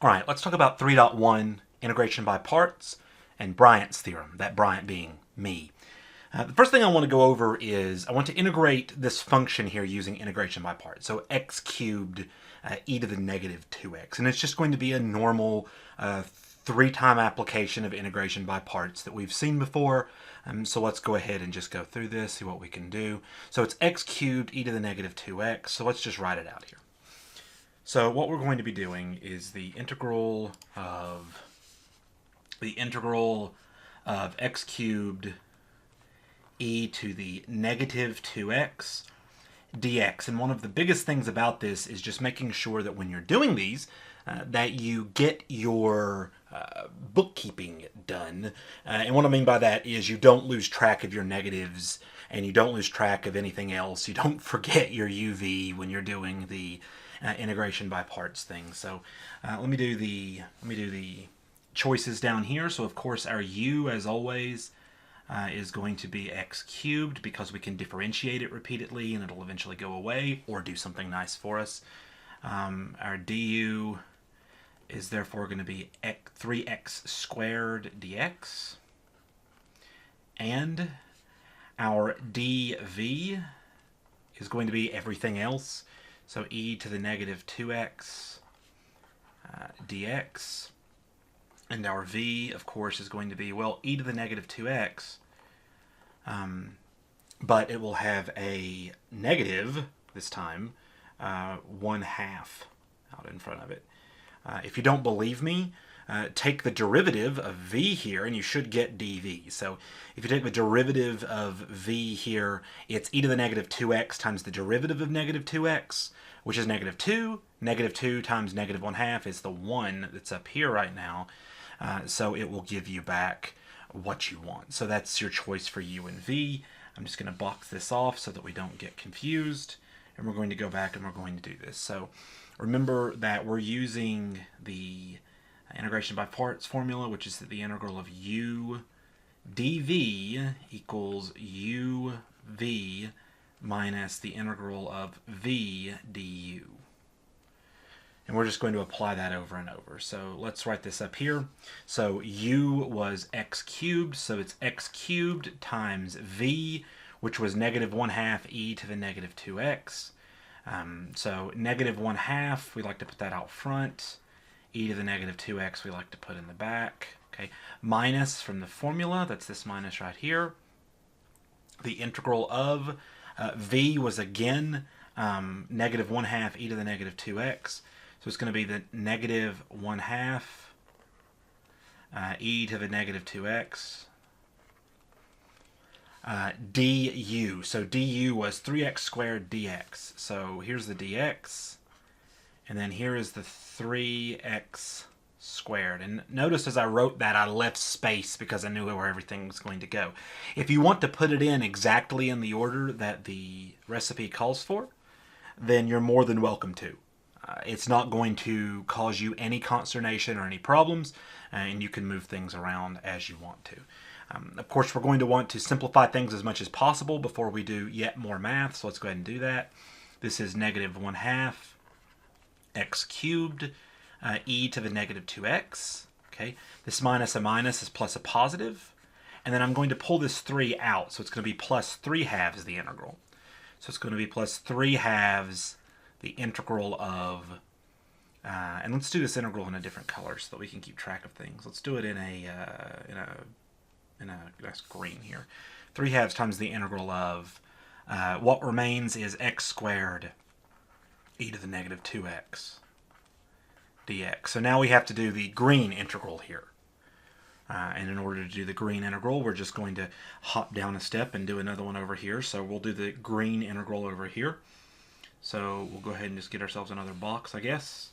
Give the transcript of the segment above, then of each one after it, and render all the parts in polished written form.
All right, let's talk about 3.1, integration by parts, and Bryant's theorem, that Bryant being me. The first thing I want to go over is I want to integrate this function here using integration by parts. So x cubed e to the negative 2x. And it's just going to be a normal three-time application of integration by parts that we've seen before. So let's go ahead and just go through this, see what we can do. So it's x cubed e to the negative 2x. So let's just write it out here. So what we're going to be doing is the integral of x cubed e to the negative 2x dx. And one of the biggest things about this is just making sure that when you're doing these, that you get your bookkeeping done. And what I mean by that is you don't lose track of your negatives and you don't lose track of anything else. You don't forget your UV when you're doing the integration by parts thing. So let me do the choices down here. So of course our u, as always, is going to be x cubed because we can differentiate it repeatedly and it'll eventually go away or do something nice for us. Our du is therefore going to be 3x squared dx. And our dv is going to be everything else. So e to the negative 2x dx. And our v, of course, is going to be, well, e to the negative 2x. But it will have a negative, this time, 1/2 out in front of it. If you don't believe me, take the derivative of v here, and you should get dv. So if you take the derivative of v here, it's e to the negative 2x times the derivative of negative 2x, which is negative 2. Negative 2 times negative 1/2 is the 1 that's up here right now. So it will give you back what you want. So that's your choice for u and v. I'm just going to box this off so that we don't get confused. And we're going to go back and we're going to do this. So remember that we're using the integration by parts formula, which is that the integral of u dv equals uv minus the integral of v du. And we're just going to apply that over and over. So let's write this up here. So u was x cubed, so it's x cubed times v, which was negative 1/2 e to the negative 2x. So negative 1/2, we like to put that out front. E to the negative 2x we like to put in the back. Okay, minus from the formula, that's this minus right here. The integral of v was again negative 1/2 e to the negative 2x. So it's going to be the negative 1/2 e to the negative 2x du. So du was 3x squared dx. So here's the dx, and then here is the 3x squared. And notice as I wrote that, I left space because I knew where everything was going to go. If you want to put it in exactly in the order that the recipe calls for, then you're more than welcome to. It's not going to cause you any consternation or any problems, and you can move things around as you want to. Of course, we're going to want to simplify things as much as possible before we do yet more math, so let's go ahead and do that. This is negative 1/2 x cubed e to the negative 2x. Okay, this minus a minus is plus a positive, and then I'm going to pull this 3 out, so it's going to be plus 3/2 the integral. So it's going to be plus 3/2 the integral of, and let's do this integral in a different color so that we can keep track of things. Let's do it in a that's green here. 3/2 times the integral of, what remains is x squared e to the negative 2x dx. So now we have to do the green integral here. And in order to do the green integral, we're just going to hop down a step and do another one over here. So we'll do the green integral over here. So we'll go ahead and just get ourselves another box, I guess.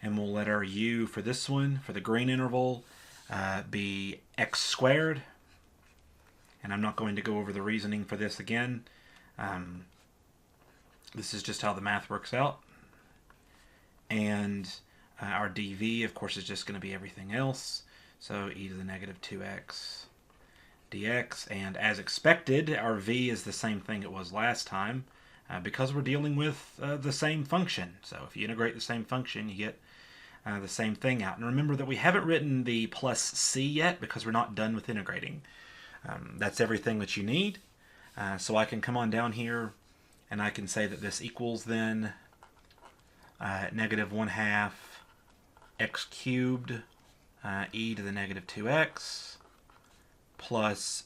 And we'll let our u for this one, for the green interval, be x squared. And I'm not going to go over the reasoning for this again. This is just how the math works out. And our dv, of course, is just going to be everything else. So e to the negative 2x dx. And as expected, our v is the same thing it was last time. Because we're dealing with the same function. So if you integrate the same function, you get the same thing out. And remember that we haven't written the plus c yet because we're not done with integrating. That's everything that you need. So I can come on down here and I can say that this equals then negative 1/2 x cubed e to the negative 2x plus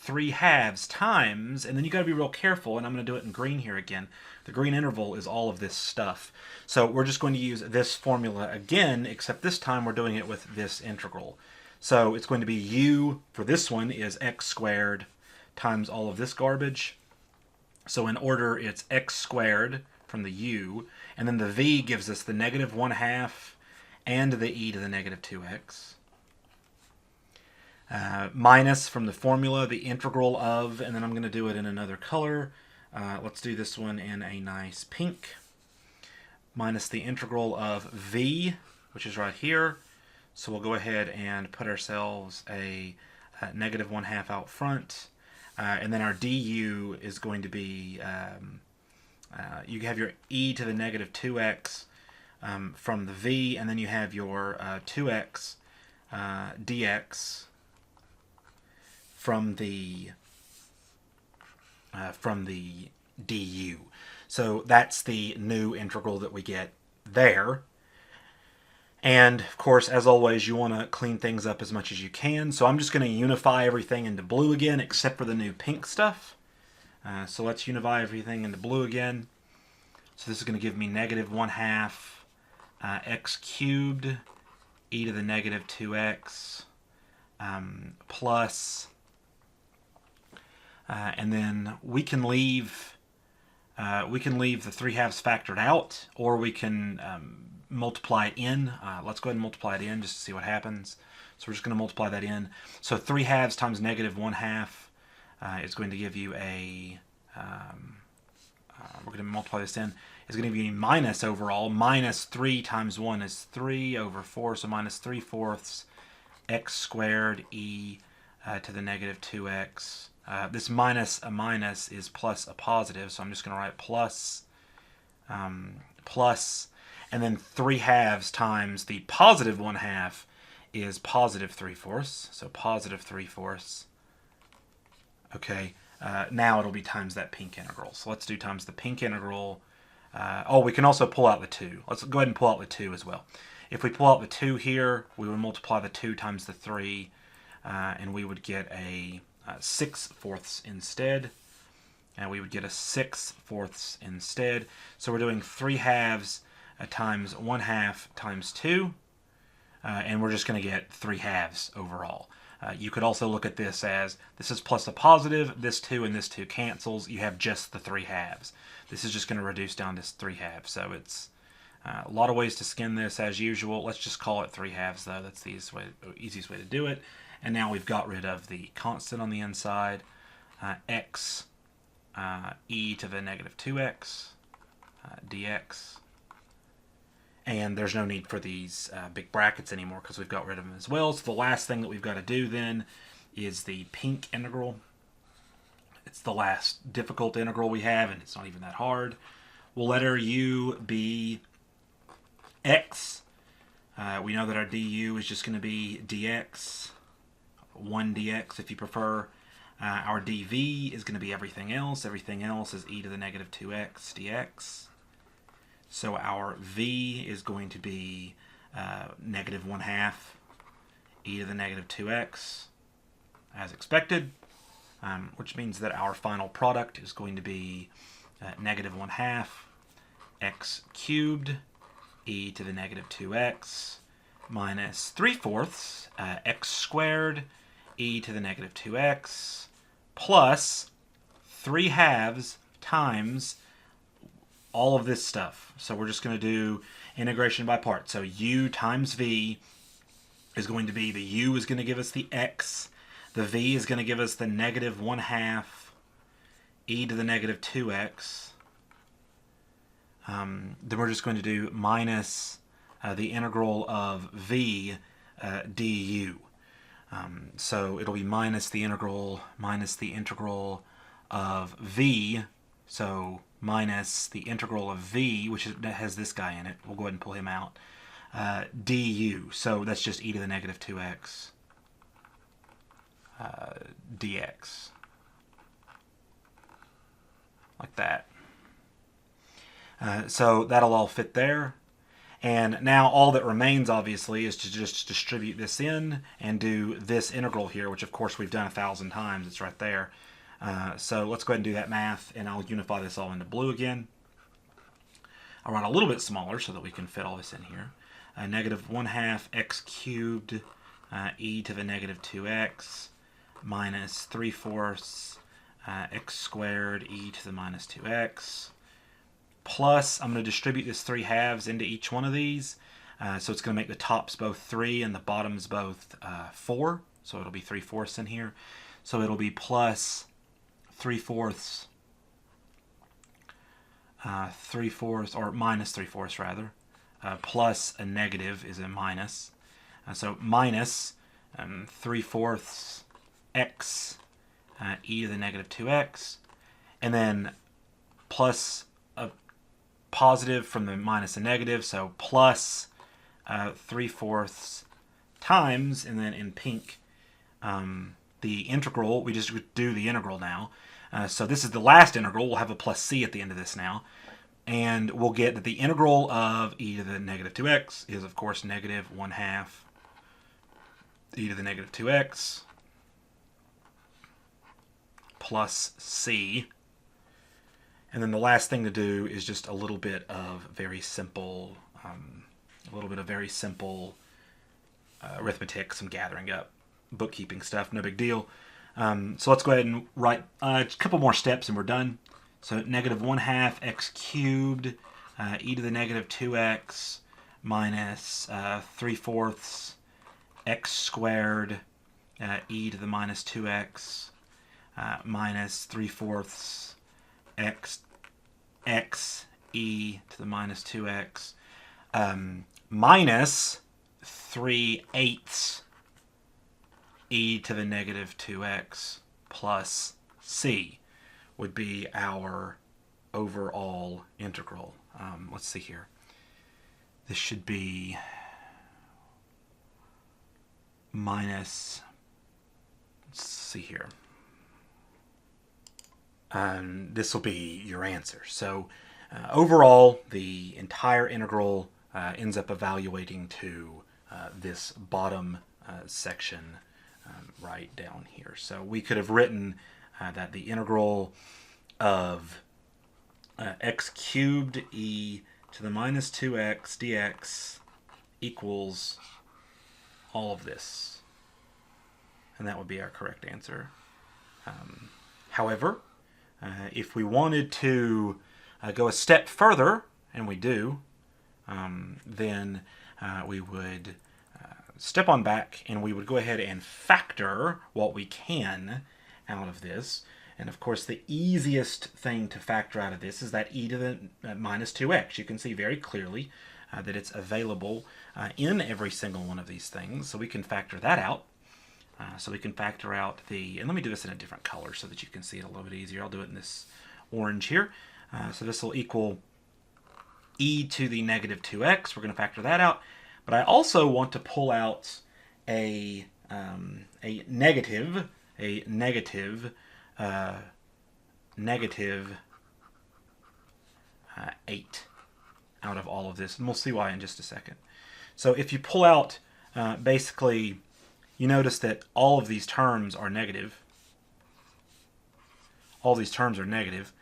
3/2 times, and then you got to be real careful, and I'm going to do it in green here again. The green interval is all of this stuff. So we're just going to use this formula again, except this time we're doing it with this integral. So it's going to be u for this one is x squared times all of this garbage. So in order, it's x squared from the u, and then the v gives us the negative 1/2 and the e to the negative 2x. Minus from the formula the integral of, and then I'm going to do it in another color. Let's do this one in a nice pink. Minus the integral of v, which is right here. So we'll go ahead and put ourselves a negative 1/2 out front. And then our du is going to be, you have your e to the negative 2x from the v, and then you have your 2x dx from the du. So that's the new integral that we get there. And of course, as always, you want to clean things up as much as you can. So I'm just going to unify everything into blue again, except for the new pink stuff. So let's unify everything into blue again. So this is going to give me negative 1/2 x cubed e to the negative 2x plus, and then we can leave the 3/2 factored out, or we can multiply it in. Let's go ahead and multiply it in just to see what happens. So we're just going to multiply that in. So 3/2 times negative 1/2 is going to give you a, we're going to multiply this in, is going to give you minus overall. Minus 3 times 1 is 3 over 4, so minus 3/4 x squared e to the negative 2x. This minus a minus is plus a positive, so I'm just going to write plus, plus, and then 3/2 times the positive 1/2 is positive 3/4, so positive 3/4. Okay, now it'll be times that pink integral. So let's do times the pink integral. Oh, we can also pull out the 2. Let's go ahead and pull out the 2 as well. If we pull out the 2 here, we would multiply the 2 times the 3, and we would get a 6/4 instead. And we would get a 6/4 instead. So we're doing 3/2 times 1/2 times 2, and we're just going to get 3/2 overall. You could also look at this as, this is plus a positive, this 2 and this 2 cancels, you have just the 3/2. This is just going to reduce down to 3/2. So it's a lot of ways to skin this as usual. Let's just call it 3/2 though, that's the easiest way to do it. And now we've got rid of the constant on the inside, x e to the negative 2x dx. And there's no need for these big brackets anymore because we've got rid of them as well. So the last thing that we've got to do then is the pink integral. It's the last difficult integral we have, and it's not even that hard. We'll let our u be x. We know that our du is just going to be dx, 1 dx if you prefer. Our dv is going to be everything else. Everything else is e to the negative 2x dx. So our v is going to be negative 1/2 e to the negative 2x, as expected, which means that our final product is going to be negative 1/2 x cubed e to the negative 2x minus 3/4 x squared e to the negative 2x plus 3/2 times all of this stuff. So we're just going to do integration by parts. So u times v is going to be, the u is going to give us the x, the v is going to give us the negative 1/2 e to the negative 2x. Then we're just going to do minus the integral of v du. So it'll be minus the integral of v, so minus the integral of v, which has this guy in it. We'll go ahead and pull him out. du. So that's just e to the negative 2x dx. Like that. So that'll all fit there. And now all that remains, obviously, is to just distribute this in and do this integral here, which, of course, we've done 1,000 times. It's right there. So let's go ahead and do that math, and I'll unify this all into blue again. I'll write a little bit smaller so that we can fit all this in here. Negative 1/2 x cubed e to the negative 2x minus 3/4 x squared e to the minus 2x. Plus, I'm going to distribute this 3/2 into each one of these. So it's going to make the tops both 3 and the bottoms both 4. So it'll be 3/4 in here. So it'll be plus 3/4, or minus 3/4 rather. Plus a negative is a minus. So minus 3/4 x e to the negative 2x. And then plus a positive from the minus and negative, so plus 3/4 times, and then in pink, the integral, we just do the integral now. So this is the last integral. We'll have a plus c at the end of this now. And we'll get that the integral of e to the negative 2x is, of course, negative 1/2 e to the negative 2x plus c. And then the last thing to do is just a little bit of very simple, arithmetic, some gathering up, bookkeeping stuff, no big deal. So let's go ahead and write a couple more steps and we're done. So negative 1/2 x cubed e to the negative 2x minus 3/4 x squared e to the minus 2x minus 3/4 x e to the minus 2x minus 3/8 e to the negative 2x plus c would be our overall integral. Let's see here. This should be minus, let's see here. This will be your answer. So overall, the entire integral ends up evaluating to this bottom section right down here. So we could have written that the integral of x cubed e to the minus 2x dx equals all of this. And that would be our correct answer. However, if we wanted to go a step further, and we do, then we would step on back and we would go ahead and factor what we can out of this. And of course, the easiest thing to factor out of this is that e to the minus 2x. You can see very clearly that it's available in every single one of these things. So we can factor that out. So we can factor out the, and let me do this in a different color so that you can see it a little bit easier. I'll do it in this orange here. So this will equal e to the negative 2x. We're going to factor that out. But I also want to pull out a negative 8 out of all of this. And we'll see why in just a second. So if you pull out, basically, you notice that all of these terms are negative. All these terms are negative.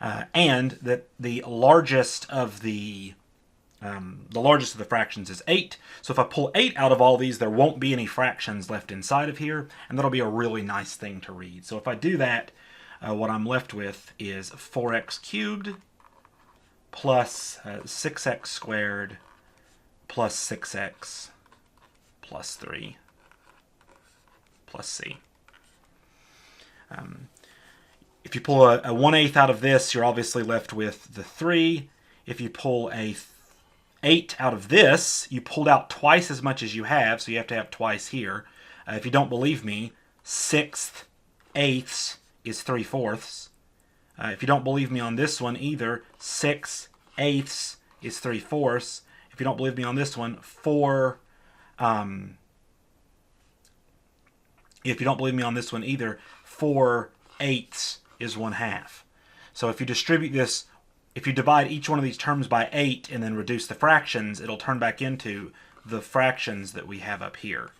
And that the largest of the fractions is 8. So if I pull 8 out of all these, there won't be any fractions left inside of here, and that'll be a really nice thing to read. So if I do that, what I'm left with is 4x cubed plus 6x squared plus 6x plus 3 plus c. If you pull a 1/8 out of this, you're obviously left with the 3. If you pull a 8 out of this, you pulled out twice as much as you have, so you have to have twice here. If you don't believe me, 6/8 is 3/4. If you don't believe me on this one either, 6/8 is 3/4. If if you don't believe me on this one, 4, if you don't believe me on this one either, 4/8 is 1/2. So if you distribute this, if you divide each one of these terms by 8 and then reduce the fractions, it'll turn back into the fractions that we have up here,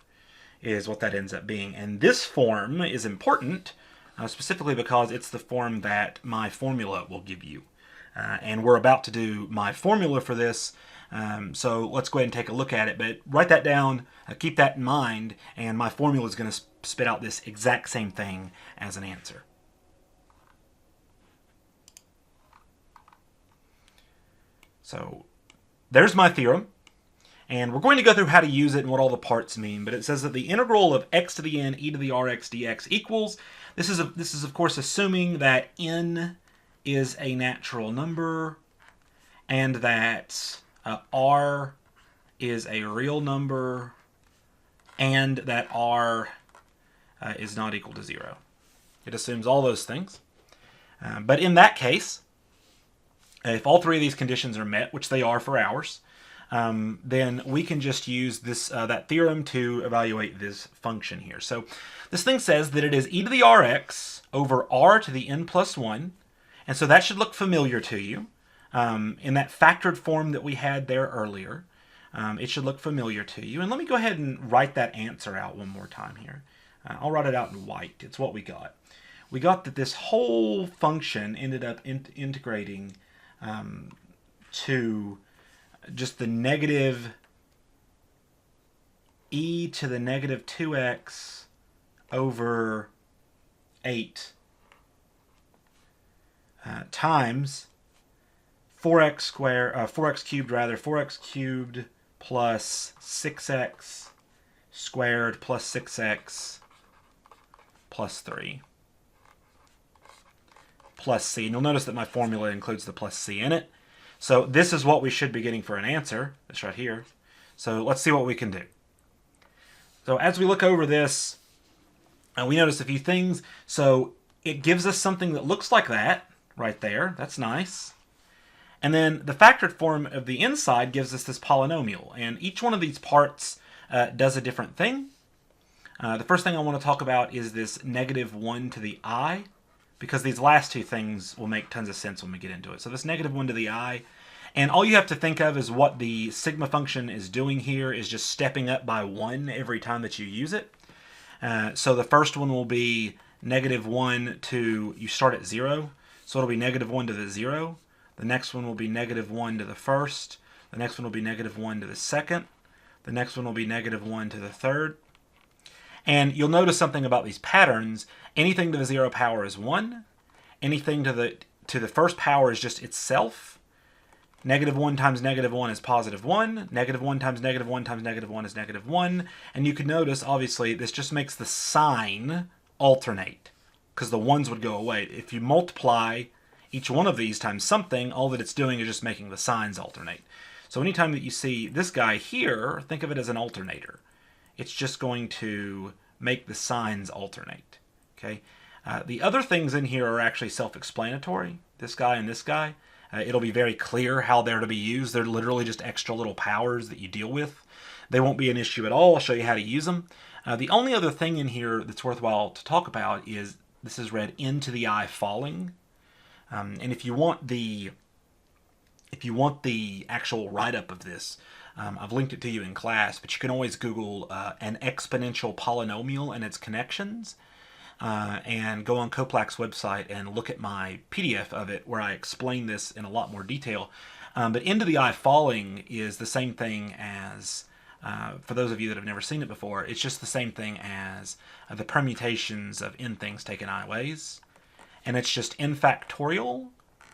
is what that ends up being. And this form is important, specifically because it's the form that my formula will give you. And we're about to do my formula for this, so let's go ahead and take a look at it. But write that down, keep that in mind, and my formula is going to spit out this exact same thing as an answer. So there's my theorem, and we're going to go through how to use it and what all the parts mean. But it says that the integral of x to the n e to the rx dx equals, this is of course assuming that n is a natural number and that r is a real number and that r is not equal to 0. It assumes all those things. But in that case, if all three of these conditions are met, which they are for ours, then we can just use this that theorem to evaluate this function here. So this thing says that it is e to the rx over r to the n plus 1, and so that should look familiar to you. In that factored form that we had there earlier, it should look familiar to you. And let me go ahead and write that answer out one more time here. I'll write it out in white. It's what we got. We got that this whole function ended up integrating to just the negative e to the negative 2x over 8 times 4x cubed plus 6x squared plus 6x plus 3 plus c. And you'll notice that my formula includes the plus c in it. So this is what we should be getting for an answer. It's right here. So let's see what we can do. So as we look over this, we notice a few things. So it gives us something that looks like that right there. That's nice. And then the factored form of the inside gives us this polynomial. And each one of these parts does a different thing. The first thing I want to talk about is this negative 1 to the I, because these last two things will make tons of sense when we get into it. So this negative 1 to the I, and all you have to think of is what the sigma function is doing here is just stepping up by 1 every time that you use it. So the first one will be negative 1 to, you start at 0, so it'll be negative 1 to the 0. The next one will be negative 1 to the first. The next one will be negative 1 to the second. The next one will be negative 1 to the third. And you'll notice something about these patterns. Anything to the 0 power is 1. Anything to the first power is just itself. Negative 1 times negative 1 is positive 1. Negative 1 times negative 1 times negative 1 is negative 1. And you can notice, obviously, this just makes the sign alternate, because the 1s would go away. If you multiply each one of these times something, all that it's doing is just making the signs alternate. So anytime that you see this guy here, think of it as an alternator. It's just going to make the signs alternate. Okay. The other things in here are actually self-explanatory. This guy and this guy. It'll be very clear how they're to be used. They're literally just extra little powers that you deal with. They won't be an issue at all. I'll show you how to use them. The only other thing in here that's worthwhile to talk about is this is read into the I falling. And if you want the actual write-up of this, I've linked it to you in class, but you can always Google an exponential polynomial and its connections, and go on Coplac's website and look at my PDF of it where I explain this in a lot more detail. But into the I falling is the same thing as, for those of you that have never seen it before, it's just the same thing as the permutations of n things taken I ways. And it's just n factorial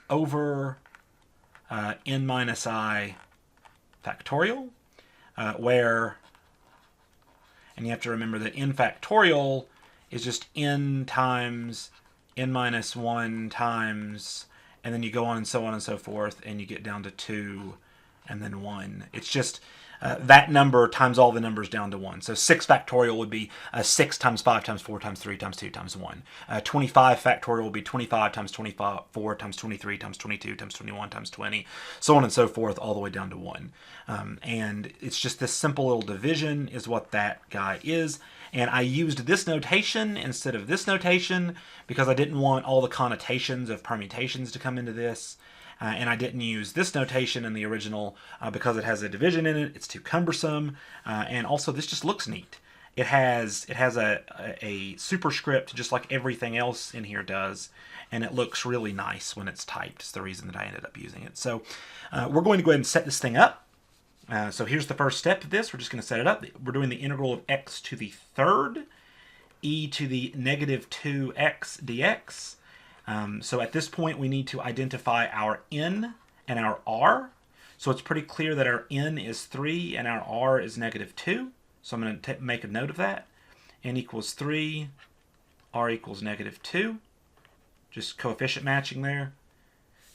over n minus I factorial, where, and you have to remember that n factorial is just n times n minus 1 times, and then you go on and so forth, and you get down to 2 and then 1. It's just that number times all the numbers down to 1. So 6 factorial would be 6 times 5 times 4 times 3 times 2 times 1. 25 factorial would be 25 times 24 times 23 times 22 times 21 times 20, so on and so forth, all the way down to 1. And it's just this simple little division is what that guy is. And I used this notation instead of this notation because I didn't want all the connotations of permutations to come into this. And I didn't use this notation in the original because it has a division in it. It's too cumbersome. And also, this just looks neat. It has a superscript just like everything else in here does. And it looks really nice when it's typed. It's the reason that I ended up using it. So we're going to go ahead and set this thing up. So here's the first step of this. We're just going to set it up. We're doing the integral of x to the third e to the negative 2x dx. So at this point, we need to identify our n and our r. So it's pretty clear that our n is 3 and our r is negative 2. So I'm going to make a note of that. N equals 3, r equals negative 2. Just coefficient matching there.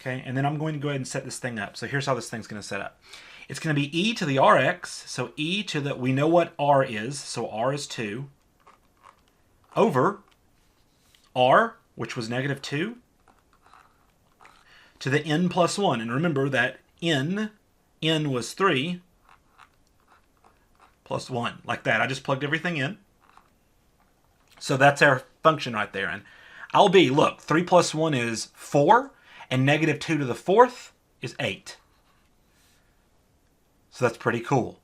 Okay, and then I'm going to go ahead and set this thing up. So here's how this thing's going to set up. It's going to be e to the rx, so e to the, we know what r is, so r is 2, over r, which was negative 2, to the n plus 1. And remember that n was 3, plus 1, like that. I just plugged everything in. So that's our function right there. And I'll be, look, 3 plus 1 is 4, and negative 2 to the fourth is 8. So that's pretty cool.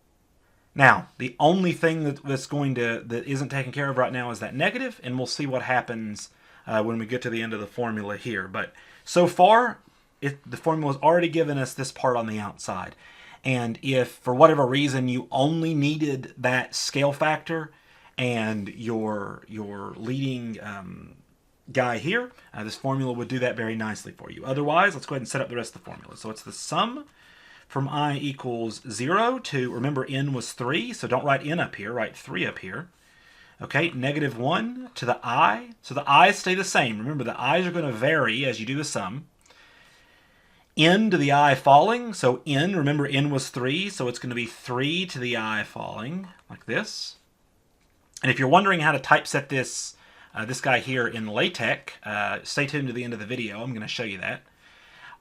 Now, the only thing that isn't taken care of right now is that negative, and we'll see what happens when we get to the end of the formula here. But so far, the formula has already given us this part on the outside. And if, for whatever reason, you only needed that scale factor and your leading guy here, this formula would do that very nicely for you. Otherwise, let's go ahead and set up the rest of the formula. So it's the sum from I equals 0 to, remember n was 3, so don't write n up here, write 3 up here. Okay, negative 1 to the I. So the i's stay the same. Remember, the i's are going to vary as you do the sum. N to the I falling, so n, remember n was 3, so it's going to be 3 to the I falling, like this. And if you're wondering how to typeset this guy here in LaTeX, stay tuned to the end of the video. I'm going to show you that.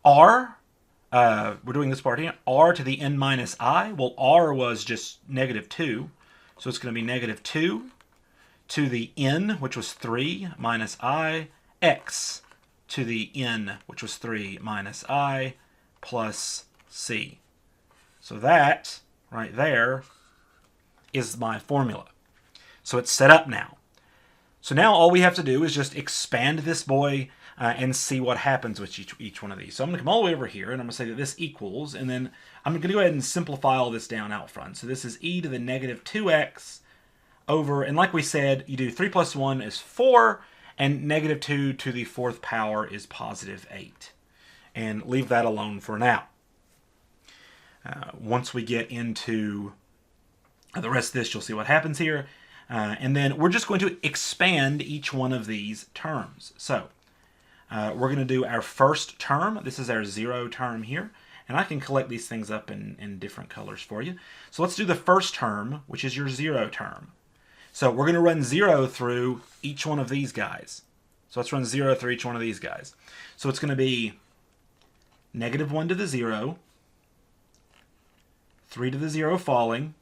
R, we're doing this part here, r to the n minus I. Well, r was just negative 2, so it's going to be negative 2 to the n, which was 3, minus I, x to the n, which was 3, minus I, plus c. So that, right there, is my formula. So it's set up now. So now all we have to do is just expand this boy and see what happens with each one of these. So I'm going to come all the way over here, and I'm going to say that this equals, and then I'm going to go ahead and simplify all this down out front. So this is e to the negative 2x over, and like we said, you do 3 plus 1 is 4, and negative 2 to the fourth power is positive 8. And leave that alone for now. Once we get into the rest of this, you'll see what happens here. And then we're just going to expand each one of these terms. So we're going to do our first term. This is our 0 term here. And I can collect these things up in different colors for you. So let's do the first term, which is your 0 term. So we're going to run 0 through each one of these guys. So let's run 0 through each one of these guys. So it's going to be negative 1 to the 0, 3 to the 0 falling,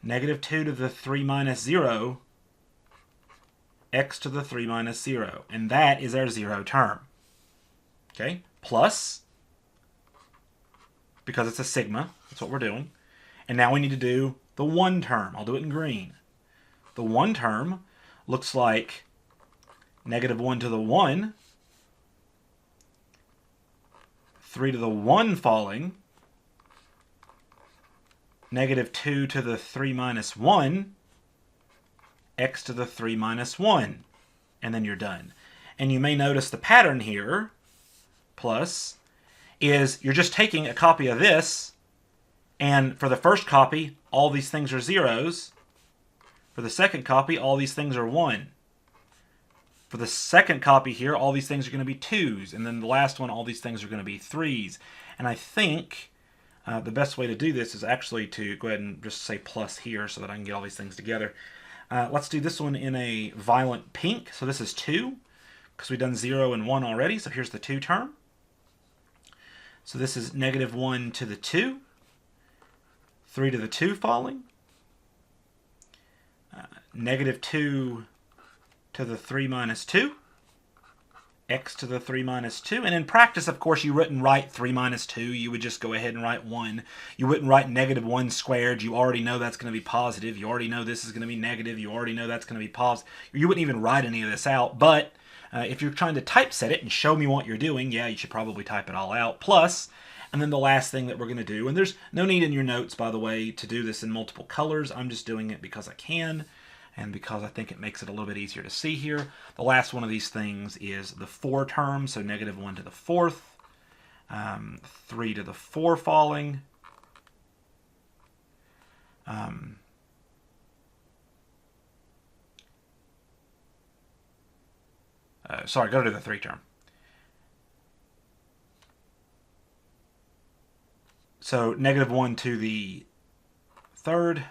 negative 2 to the 3 minus 0, x to the 3 minus 0. And that is our 0 term. Okay? Plus, because it's a sigma, that's what we're doing. And now we need to do the 1 term. I'll do it in green. The 1 term looks like negative 1 to the 1, 3 to the 1 falling, negative 2 to the 3 minus 1, x to the 3 minus 1. And then you're done. And you may notice the pattern here, plus, is you're just taking a copy of this, and for the first copy, all these things are zeros. For the second copy, all these things are 1. For the second copy here, all these things are going to be 2s. And then the last one, all these things are going to be 3s. And I think the best way to do this is actually to go ahead and just say plus here so that I can get all these things together. Let's do this one in a violent pink. So this is 2, because we've done 0 and 1 already. So here's the 2 term. So this is negative 1 to the 2, 3 to the 2 falling, negative 2 to the 3 minus 2, x to the 3 minus 2. And in practice, of course, you wouldn't write 3 minus 2. You would just go ahead and write 1. You wouldn't write negative 1 squared. You already know that's going to be positive. You already know this is going to be negative. You already know that's going to be positive. You wouldn't even write any of this out. But if you're trying to typeset it and show me what you're doing, yeah, you should probably type it all out. Plus, and then the last thing that we're going to do, and there's no need in your notes, by the way, to do this in multiple colors. I'm just doing it because I can, and because I think it makes it a little bit easier to see here. The last one of these things is the 4 term, so negative 1 to the 4th, 3 to the 4 falling, sorry, go to the 3 term. So negative 1 to the 3rd,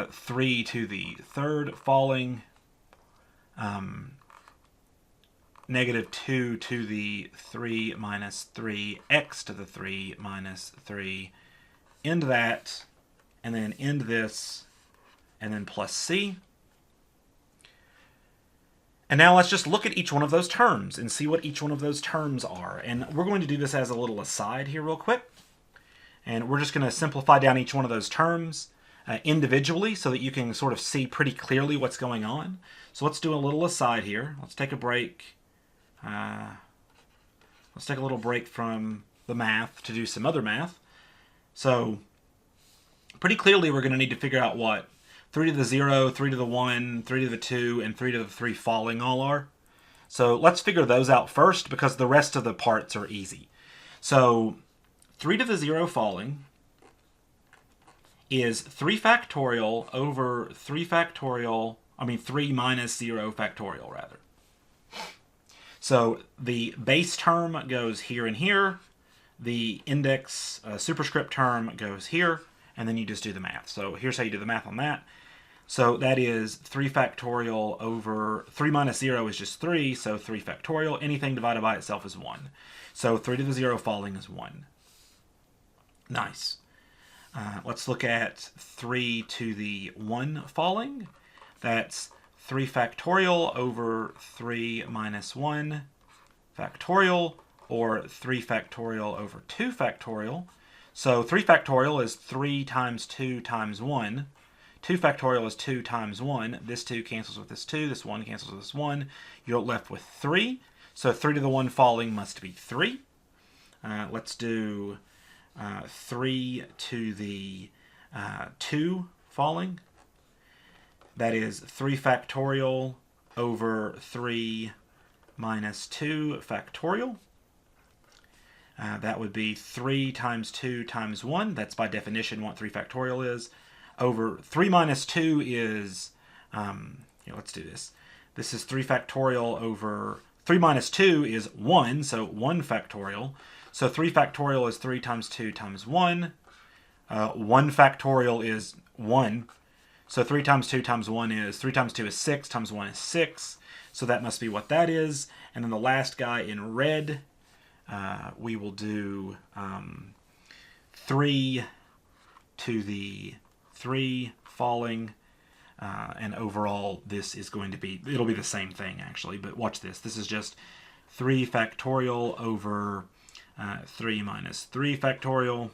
3 to the 3rd falling, negative 2 to the 3 minus 3, x to the 3 minus 3, end that, and then end this, and then plus c. And now let's just look at each one of those terms and see what each one of those terms are. And we're going to do this as a little aside here real quick. And we're just going to simplify down each one of those terms individually so that you can sort of see pretty clearly what's going on. So let's do a little aside here. Let's take a break. Let's take a little break from the math to do some other math. So pretty clearly we're going to need to figure out what 3 to the 0, 3 to the 1, 3 to the 2, and 3 to the 3 falling all are. So let's figure those out first because the rest of the parts are easy. So 3 to the 0 falling is 3 factorial over 3 factorial, 3 minus 0 factorial, rather. So the base term goes here and here. The index superscript term goes here. And then you just do the math. So here's how you do the math on that. So that is 3 factorial over 3 minus 0 is just 3, so 3 factorial. Anything divided by itself is 1. So 3 to the 0 falling is 1. Nice. Let's look at 3 to the 1 falling. That's 3 factorial over 3 minus 1 factorial, or 3 factorial over 2 factorial. So 3 factorial is 3 times 2 times 1. 2 factorial is 2 times 1. This 2 cancels with this 2. This 1 cancels with this 1. You're left with 3. So 3 to the 1 falling must be 3. Let's do 3 to the 2 falling. That is 3 factorial over 3 minus 2 factorial. That would be 3 times 2 times 1. That's by definition what 3 factorial is. Over 3 minus 2 is, let's do this. This is 3 factorial over 3 minus 2 is 1, so 1 factorial. So 3 factorial is 3 times 2 times 1. 1 factorial is 1. So 3 times 2 times 1 is, 3 times 2 is 6, times 1 is 6. So that must be what that is. And then the last guy in red, we will do 3 to the 3 falling, and overall this is going to be, it'll be the same thing actually, but watch this. This is just 3 factorial over 3 minus 3 factorial.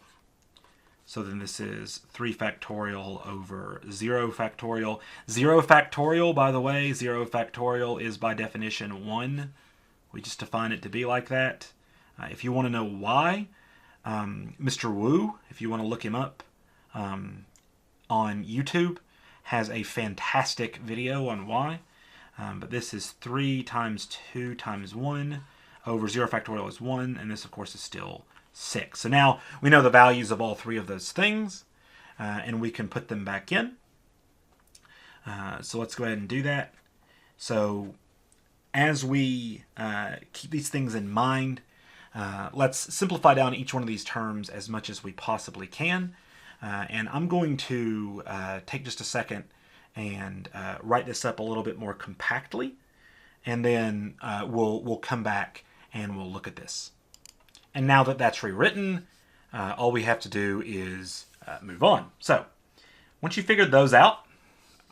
So then this is 3 factorial over 0 factorial. 0 factorial, by the way, 0 factorial is by definition 1. We just define it to be like that. If you want to know why, Mr. Wu, if you want to look him up on YouTube, has a fantastic video on why. But this is 3 times 2 times 1 over 0 factorial is 1, and this, of course, is still 6. So now we know the values of all three of those things, and we can put them back in. So let's go ahead and do that. So as we keep these things in mind, Let's simplify down each one of these terms as much as we possibly can. And I'm going to take just a second and write this up a little bit more compactly. And then we'll come back and we'll look at this. And now that that's rewritten, all we have to do is move on. So once you figured those out,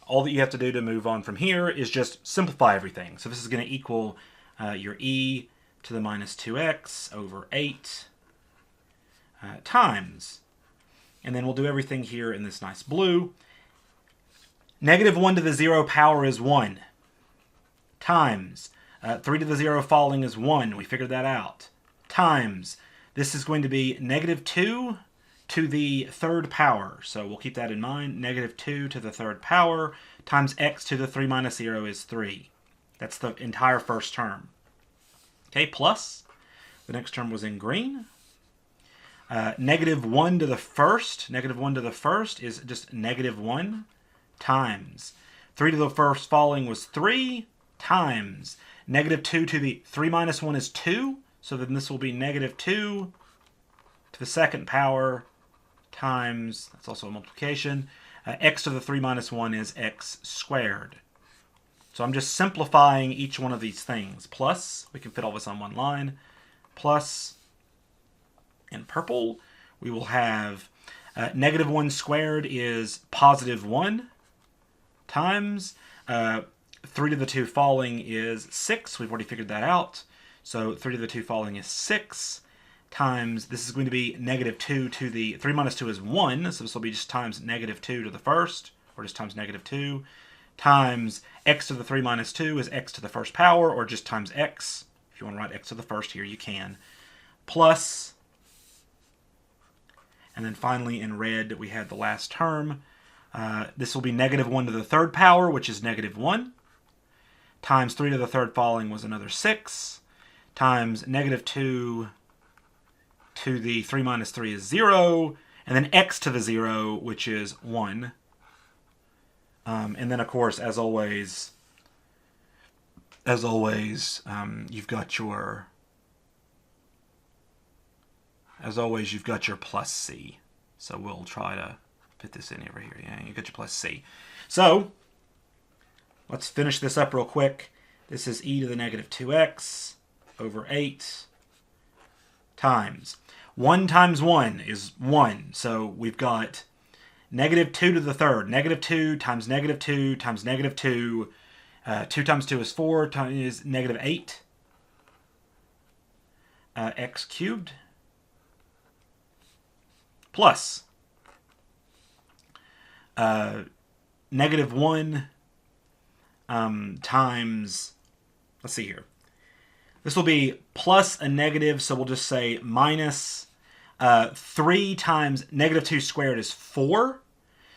all that you have to do to move on from here is just simplify everything. So this is going to equal your e to the minus 2x over 8 times. And then we'll do everything here in this nice blue. Negative 1 to the 0 power is 1 times. 3 to the 0 falling is 1. We figured that out. Times. This is going to be negative 2 to the third power. So we'll keep that in mind. Negative 2 to the third power times x to the 3 minus 0 is 3. That's the entire first term. Okay, plus the next term was in green. Negative 1 to the first. Negative 1 to the first is just negative 1 times. 3 to the first falling was 3 times. Negative 2 to the 3 minus 1 is 2. So then this will be negative 2 to the second power times, that's also a multiplication, x to the 3 minus 1 is x squared. So I'm just simplifying each one of these things. Plus, we can fit all this on one line, plus, in purple, we will have negative 1 squared is positive 1 times 3 to the 2 falling is 6. We've already figured that out. So 3 to the 2 falling is 6 times, this is going to be negative 2 to the, 3 minus 2 is 1, so this will be just times negative 2 to the first, or just times negative 2, times x to the 3 minus 2 is x to the first power, or just times x. If you want to write x to the first here, you can. Plus, and then finally in red we had the last term. This will be negative 1 to the third power, which is negative 1, times 3 to the third falling was another 6, times negative 2 to the 3 minus 3 is 0, and then x to the 0, which is 1. And then, of course, as always, you've got your plus c. So we'll try to fit this in over here. Yeah, you got your plus c. So let's finish this up real quick. This is e to the negative 2x over 8 times. 1 times 1 is 1. So we've got negative 2 to the third. Negative 2 times negative 2 times negative 2. 2 times 2 is 4, is negative 8. X cubed. Plus negative 1 times, let's see here. This will be plus a negative, so we'll just say minus 3 times negative 2 squared is 4.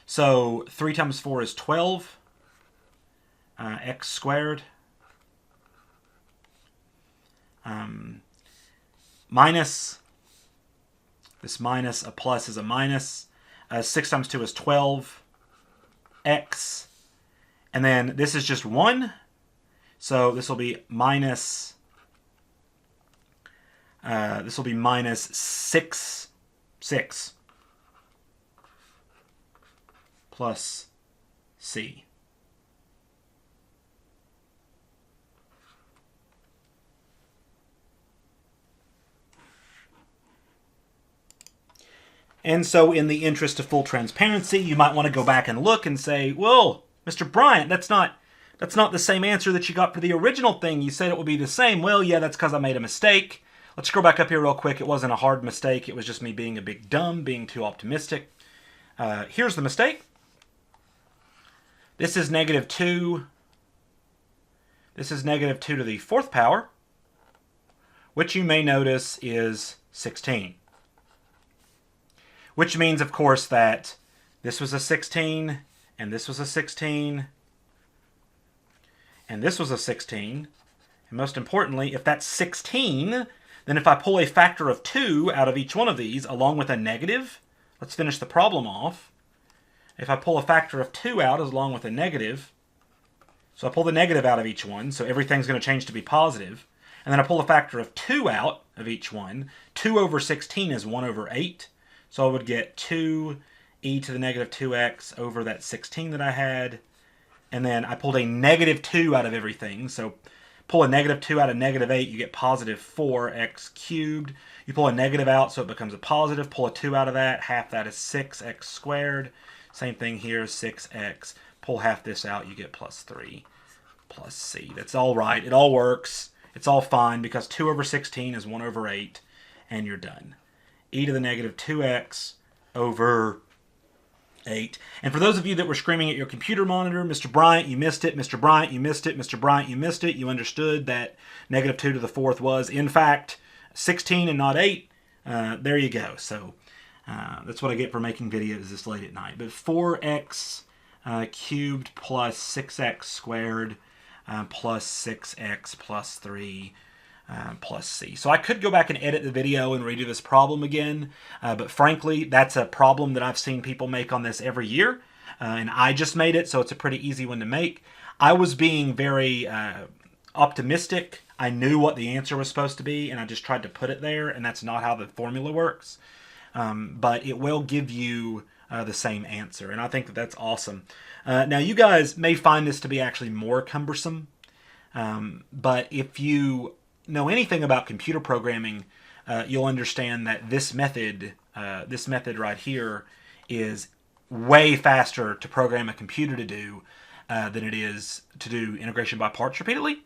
So 3 times 4 is 12. X squared. Minus, this minus, a plus is a minus. 6 times 2 is 12. X. And then this is just 1. So this will be minus... this will be minus 6 plus c. And so in the interest of full transparency, you might want to go back and look and say, whoa, Mr. Bryant, that's not the same answer that you got for the original thing. You said it would be the same. Well, yeah, that's because I made a mistake. Let's scroll back up here real quick. It wasn't a hard mistake. It was just me being a big dumb, being too optimistic. Here's the mistake. This is negative 2. This is negative 2 to the fourth power, which you may notice is 16. Which means, of course, that this was a 16, and this was a 16, and this was a 16. And most importantly, if that's 16, then if I pull a factor of 2 out of each one of these, along with a negative, let's finish the problem off. If I pull a factor of 2 out along with a negative, so I pull the negative out of each one, so everything's going to change to be positive. And then I pull a factor of 2 out of each one. 2 over 16 is 1 over 8. So I would get 2 e to the negative 2x over that 16 that I had. And then I pulled a negative 2 out of everything. So pull a negative 2 out of negative 8, you get positive 4x cubed. You pull a negative out, so it becomes a positive. Pull a 2 out of that. Half that is 6x squared. Same thing here, 6x. Pull half this out, you get plus 3 plus c. That's all right. It all works. It's all fine because 2 over 16 is 1 over 8, and you're done. E to the negative 2x over 8. And for those of you that were screaming at your computer monitor, Mr. Bryant, you missed it. Mr. Bryant, you missed it. Mr. Bryant, you missed it. You understood that negative 2 to the 4th was, in fact, 16 and not 8. There you go. So that's what I get for making videos this late at night. But 4x cubed plus 6x squared plus 6x plus 3 plus c. So I could go back and edit the video and redo this problem again, but frankly, that's a problem that I've seen people make on this every year, and I just made it, so it's a pretty easy one to make. I was being very optimistic. I knew what the answer was supposed to be, and I just tried to put it there, and that's not how the formula works. But it will give you the same answer, and I think that that's awesome. Now, you guys may find this to be actually more cumbersome, but if you know anything about computer programming, you'll understand that this method right here is way faster to program a computer to do than it is to do integration by parts repeatedly.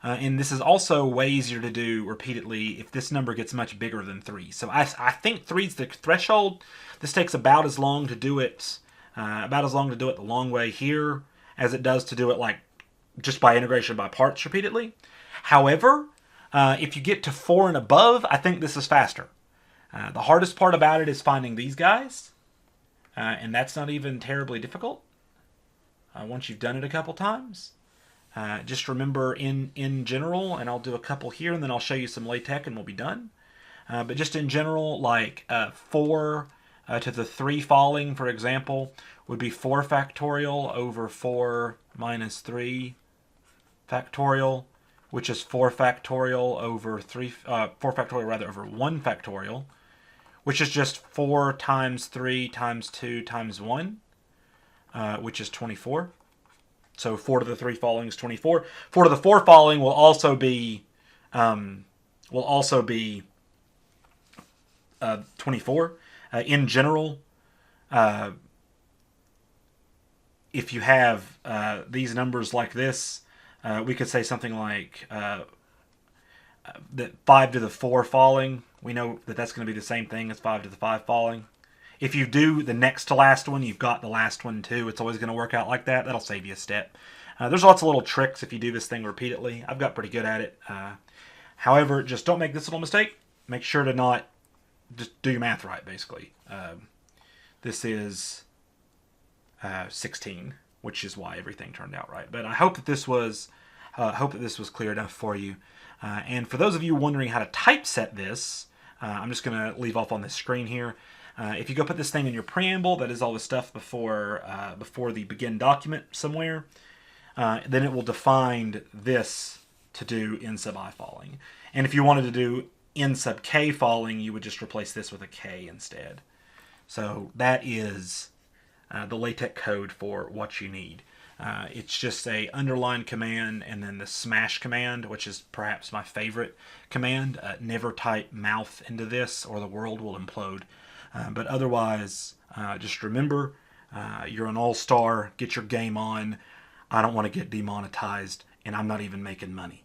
And this is also way easier to do repeatedly if this number gets much bigger than 3. So I think 3 is the threshold. This takes about as long to do it the long way here as it does to do it like just by integration by parts repeatedly. However, if you get to 4 and above, I think this is faster. The hardest part about it is finding these guys, and that's not even terribly difficult once you've done it a couple times. Just remember in general, and I'll do a couple here, and then I'll show you some LaTeX, and we'll be done. But just in general, like 4 to the 3 falling, for example, would be 4 factorial over 4 minus 3 factorial, which is 4 factorial over 4 factorial rather over 1 factorial, which is just 4 times 3 times 2 times 1, which is 24. So 4 to the 3 falling is 24. 4 to the 4 falling will also be 24. In general, if you have these numbers like this, we could say something like that 5 to the 4 falling. We know that that's going to be the same thing as 5 to the 5 falling. If you do the next to last one, you've got the last one too. It's always going to work out like that. That'll save you a step. There's lots of little tricks if you do this thing repeatedly. I've got pretty good at it. However, just don't make this little mistake. Make sure to not just do your math right, basically. This is 16, which is why everything turned out right. But I hope that this was clear enough for you. And for those of you wondering how to typeset this, I'm just going to leave off on this screen here. If you go put this thing in your preamble, that is all the stuff before the begin document somewhere, then it will define this to do n sub I falling. And if you wanted to do n sub k falling, you would just replace this with a k instead. So that is the LaTeX code for what you need. It's just a underline command and then the smash command, which is perhaps my favorite command. Never type mouth into this or the world will implode. But otherwise, just remember, you're an all-star. Get your game on. I don't want to get demonetized, and I'm not even making money.